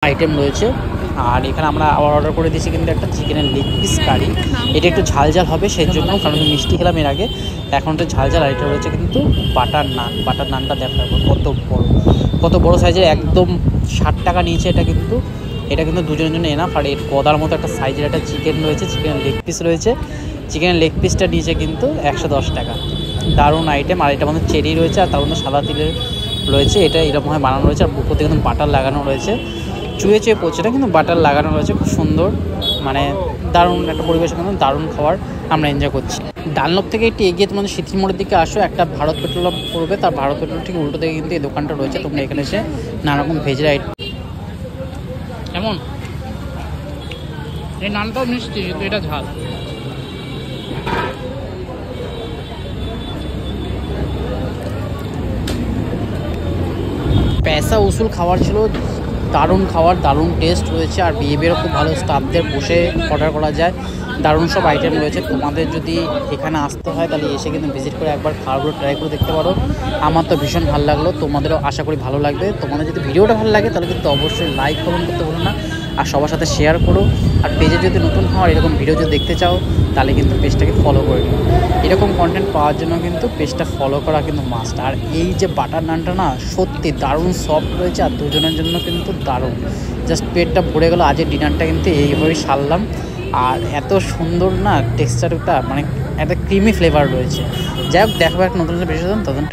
Item রয়েছে। আর এখানে আমরা আবার অর্ডার করে দিয়েছি কিন্তু একটা চিকেনের লেগ পিস কারি। এটা একটু ঝাল ঝাল হবে সেই জন্য, কারণ মিষ্টি খেলাম এর আগে, এখন একটু ঝাল ঝাল। আর এটা রয়েছে কিন্তু বাটার নান। বাটার নানটা দেখা কত বড় সাইজের, একদম 60 টাকা নিয়েছে এটা কিন্তু দুজনের জন্য এনাফ। আর এর গদার মতো একটা সাইজের একটা চিকেন রয়েছে, চিকেনের লেগ পিস রয়েছে। চিকেনের লেগ পিসটা নিয়েছে কিন্তু 110 টাকা। দারুণ আইটেম। আর এটা মধ্যে চেরি রয়েছে, আর তার মধ্যে সাদা তিলের রয়েছে। এটা এরকমভাবে বানানো রয়েছে, আর বুকোতে কিন্তু বাটার লাগানো রয়েছে। চুয়ে পড়ছে না, কিন্তু বাটার লাগানো রয়েছে, খুব সুন্দর। মানে দারুণ একটা পরিবেশ, কিন্তু দারুণ খাবার আমরা এনজয় করছি। ডানলপ থেকে একটু এগিয়ে তোমাদের সিথি মোড়ের দিকে আসো, একটা ভারত পেট্রোল পড়বে, তার ভারত পেট্রোল ঠিক উল্টো দিকে কিন্তু এই দোকানটা রয়েছে। তোমরা এখানে এসে নানারকম ভেজের আইটেম। কেমন এই নানটাও মিষ্টি, কিন্তু এটা ঝাল। পয়সা উসুল খাবার ছিল, দারুণ খাবার, দারুণ টেস্ট রয়েছে। আর বিহেভিয়ারও খুব ভালো, স্টাফদের বসে অর্ডার করা যায়, দারুণ সব আইটেম রয়েছে। তোমাদের যদি এখানে আসতে হয় তাহলে এসে কিন্তু ভিজিট করে একবার খাবারগুলো ট্রাই করে দেখতে পারো। আমার তো ভীষণ ভালো লাগলো, তোমাদেরও আশা করি ভালো লাগবে। তোমাদের যদি ভিডিওটা ভালো লাগে তাহলে কিন্তু অবশ্যই লাইক কমেন্ট করতে ভুলো না, আর সবার সাথে শেয়ার করো। আর পেজে যদি নতুন হও, এরকম ভিডিও যদি দেখতে চাও তাহলে কিন্তু পেজটাকে ফলো করে নিও। এরকম কন্টেন্ট পাওয়ার জন্য কিন্তু পেজটা ফলো করা কিন্তু মাস্ট। আর এই যে বাটার নানটা না সত্যি দারুণ সফট রয়েছে, আর দুজনের জন্য কিন্তু দারুণ, জাস্ট পেটটা ভরে গেল। আজকের ডিনারটা কিন্তু এইভাবেই সারলাম। আর এত সুন্দর না টেক্সচারটা, মানে একটা ক্রিমি ফ্লেভার রয়েছে। যাই হোক, দেখো একটা নতুন ভিডিও তখন।